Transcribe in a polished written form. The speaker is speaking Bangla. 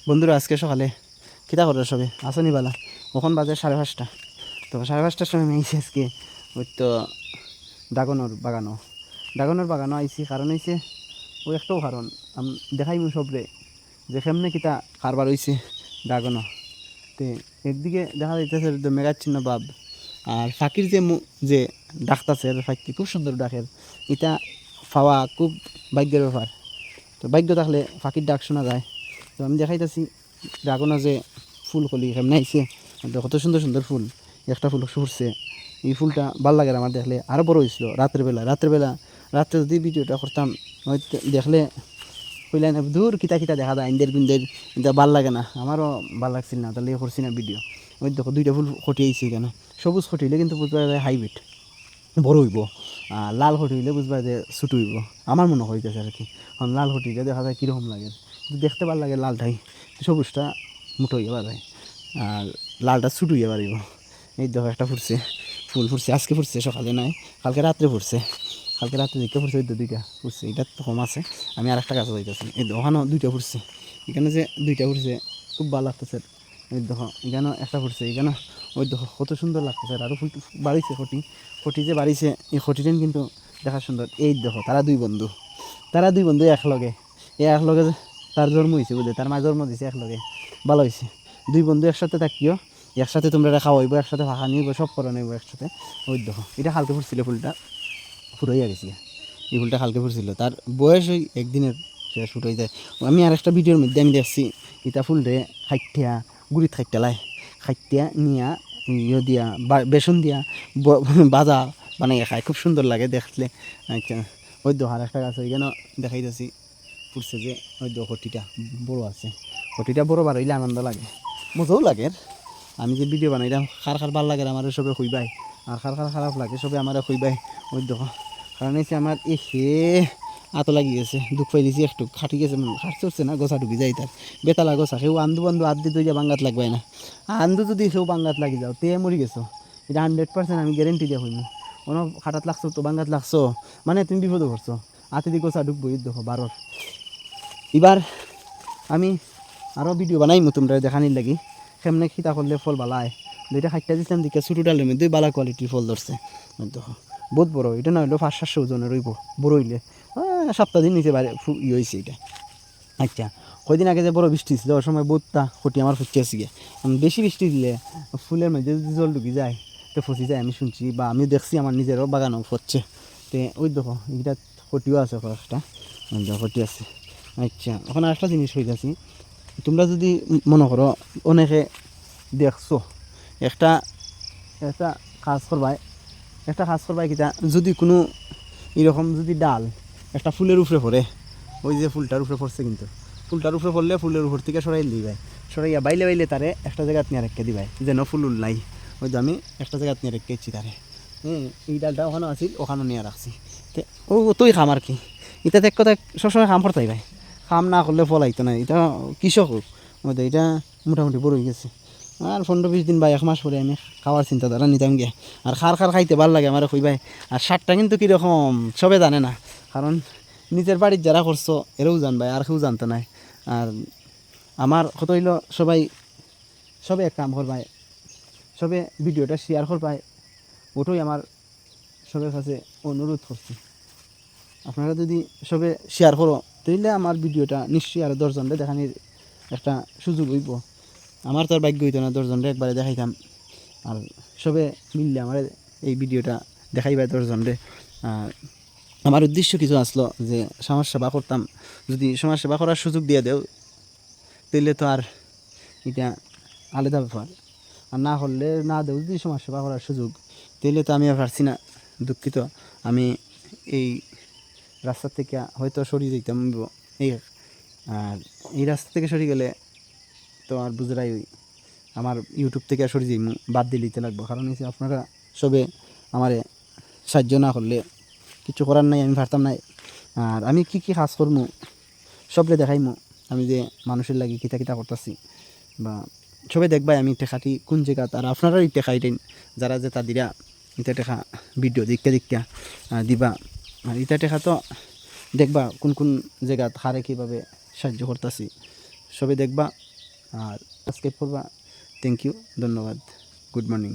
বন্ধুরা আজকে সকালে কিতা করে সবে আসনি বালা কখন বাজে 5:30। তো 5:30টার সময় আমি আইসি আজকে ওই তো ড্রাগনের বাগানো আইসি। কারণ হইছে ওই একটাও কারণ দেখাইমু সবরে যে কেমনে কিতা কারবার হইছে ড্রাগনও। তে একদিকে দেখা যাইতেছে মেঘাচ্ছিন্ন ভাব, আর ফাঁকির যে ডাকতাছে ফাঁকি খুব সুন্দর ডাকের। এটা পাওয়া খুব ভাগ্যের ব্যাপার। তো ভাগ্য থাকলে ফাঁকির ডাক শোনা যায়। তো আমি দেখাইতেছি ড্রাগনের যে ফুল কলি কেমনে আইছে, কত সুন্দর সুন্দর ফুল। একটা ফুল ফুটছে, এই ফুলটা ভাল লাগে আমার দেখলে। আরও বড় হয়েছিল রাত্রে যদি ভিডিওটা করতাম হয়তো দেখলে কইলেন দূর কিতা কিতা দেখা যায় ইন্দের বিন্দের, এটা ভাল লাগে না। আমারও ভাল লাগছিল না, তাহলে করছি না ভিডিও। ওই দেখো 2টা ফুল খটি আইছে এখানে। সবুজ খটি হইলে কিন্তু বুঝবা যায় হাইব্রিড বড় হইব, আর লাল খটি হইলে বুঝবা যে ছোটো হইব। আমার মনে হইতেছে আর কি। কারণ লাল খটিটা দেখা যায় কীরকম লাগে, কিন্তু দেখতে ভালো লাগে লালটাই, সবুজটা মুটো হইয়া যায়, আর লালটা ছোটো হইয়া পারিব। এই দেখো একটা ফুল ফুটছে আজকে ফুটছে, সকালে নয় কালকে রাত্রে ফুটছে। কালকে রাত্রে দিকে ফুটছে, ওই 2টা ফুটছে। এটা তো কম আছে, আমি আর একটা গাছ যাইতেছি। এই ওখানেও 2টা ফুটছে। এখানে যে 2টা ফুটছে খুব ভালো লাগতেছে। এই দেখো এখানেও একটা ফুটছে, এখানে ওই দেখো কত সুন্দর লাগতেছে। আরও ফুল বাড়িছে খটি যে বাড়িছে, এই খটিটেন কিন্তু দেখা সুন্দর। এই দেখো তারা দুই বন্ধু একলগে তার জন্ম হয়েছে বুঝলে, তার মা জন্ম দিয়েছে একলগে। ভালো হয়েছে, দুই বন্ধু একসাথে থাকিও, একসাথে তোমরা খাওয়া হইব, একসাথে ভাষা নিব, সব করা নিব একসাথে। ওই দেখো এটা হালকা ফুটছিল, ফুলটা ফুটাইয়া গেছি। এই ফুলটা হালকা ফুটছিল, তার বয়স ওই একদিনের শেষ ফুটাই যায়। আমি আর একটা ভিডিওর মধ্যে আমি দেখছি এটা ফুলরে খাইটিয়া গুড়িত খাইটিয়া নিয়া দিয়া বেসন দিয়া বাজা বানাই খায়, খুব সুন্দর লাগে দেখলে। আচ্ছা ওই দেখো আর একটা গাছ ওইখানে দেখাইতেছি ফুটছে যে, ওই দেখো খটিটা বড় আছে। খটিটা বড় বার হইলে আনন্দ লাগে, মজাও লাগে। আমি যে ভিডিও বানাইলাম খার ভালো লাগে আমার সবে খুঁজবাই, আর খার খারাপ লাগে সবে আমার খুঁজবাই। ওই দেখো কারণ হচ্ছে আমার আতো লাগি গেছে, দুঃখ পাইলিছি একটু খাটি গেছে, খাট চড়ছে না, গোছা ঢুকি যায় তার বেতালা গোছা। সেও আন্দু আদি তৈরি বাঙ্গাত লাগবে না। আন্দু যদি সেও বাঙ্গাত লাগি যাও তে মরি গেছো, এটা 100% আমি গ্যারেন্টি দিয়ে হইনি। কোনো খাটাত লাগছো তো বাঙ্গাত লাগছো মানে তুমি বিপদে পড়ছো। আতি দি গোছা ঢুকবো দেখো 12। এবার আমি আরও ভিডিও বানাইমু তোমরা দেখানির লাগি কেমনে খিতা করলে ফল বালায়। দুইটা খাইটা দিচ্ছিলাম দিকে ছোটো ডালের মধ্যে বালা কোয়ালিটির ফল ধরছে। দেখো বহুত বড়, এটা না হইলেও 500-700 ওজনের রইব বড় হইলে। সপ্তাহ দিন নিচে বাইরে হয়েছে এটা। আচ্ছা কয়দিন আগে যে বড় বৃষ্টি ছিল ওই সময় বহুতটা ক্ষতি আমার ফুটতে আসি গিয়ে। বেশি বৃষ্টি দিলে ফুলের মধ্যে যদি জল ঢুকি যায় তো ফসি যায়, আমি শুনছি বা আমি দেখছি আমার নিজেরও বাগানও ফসছে। তো ওই দেখো এটা ক্ষতিও আছে, কয়েকটা ক্ষতি আছে। আচ্ছা এখন আরেকটা জিনিস হইতেছি, তোমরা যদি মনে করো অনেকে দেখছো একটা একটা কাজ করবাই কিতা, যদি কোনো এরকম যদি ডাল একটা ফুলের উপরে পড়ে, ওই যে ফুলটার উপরে পড়ছে, কিন্তু ফুলটার উপরে পড়লে ফুলের উপর থেকে সরাই দিবাই, সরাইয়া বাইলে তারে একটা জায়গাত নিয়ে রেখে দিবাই, যেন ফুল নাই। ওই যে আমি একটা জায়গাত নিয়ে রেখেছি তারে। এই ডালটা ওখানেও আসিল, ওখানেও নিয়ে রাখছি। ও তুই খাম আর কি, এটা এক কথা সবসময় খাম করতেই ভাই, কাম না করলে ফল আইতো না। এটা কৃষক হোক মধ্যে এটা মোটামুটি বড় হয়ে গেছে। আর 15-20 দিন বা 1 মাস পরে আমি খাওয়ার চিন্তাধারা নিতাম গিয়ে। আর খার খাইতে ভালো লাগে আমার কইবাই। আর সারটা কিন্তু কীরকম সবে জানে না, কারণ নিজের বাড়ির যারা করছো এরাও জানবাই, আর কেউ জানতো না। আর আমার কত হইল সবে এক কাম করবাই, সবে ভিডিওটা শেয়ার করবাই, ওটাই আমার সবের কাছে অনুরোধ করছি। আপনারা যদি সবে শেয়ার করো তাহলে আমার ভিডিওটা নিশ্চয়ই আরও 10 জনকে দেখানির একটা সুযোগ হইব। আমার তো আর ভাগ্য হইতো না 10 জনকে একবারে দেখাইতাম, আর সবে মিললে আমার এই ভিডিওটা দেখাইবা 10 জনকে। আর আমার উদ্দেশ্য কিছু আসলো যে সমাজ সেবা করতাম, যদি সমাজ সেবা করার সুযোগ দিয়ে দেও তাহলে তো আর এটা আলাদা ব্যাপার। আর না করলে না দেও যদি সমাজ সেবা করার সুযোগ, তাহলে তো আমি আর পারছি না, দুঃখিত। আমি এই রাস্তা থেকে হয়তো সরিয়ে দিতাম এই, আর এই রাস্তা থেকে সরিয়ে গেলে তো আর বুঝরাই আমার ইউটিউব থেকে সরিয়ে দিই বাদ দিয়ে দিতে লাগবো। কারণ হচ্ছে আপনারা সবে আমারে সাহায্য না করলে কিছু করার নাই, আমি পারতাম নাই। আর আমি কি কাজ করবো সবলে দেখাইমু, আমি যে মানুষের লাগি কিতা করতেছি, বা সবে দেখবাই আমি টেকাটি কোন জায়গা। আর আপনারা এই টেকাইটেন যারা যে তাদিরা ইটা টেকা ভিডিও দেখতে দিবা। আর ইটা টেকা তো দেখবা কোন জায়গা হারে কীভাবে সাহায্য করতেছি, সবে দেখবা আর সাবস্ক্রাইব করবা। থ্যাংক ইউ, ধন্যবাদ, গুড মর্নিং।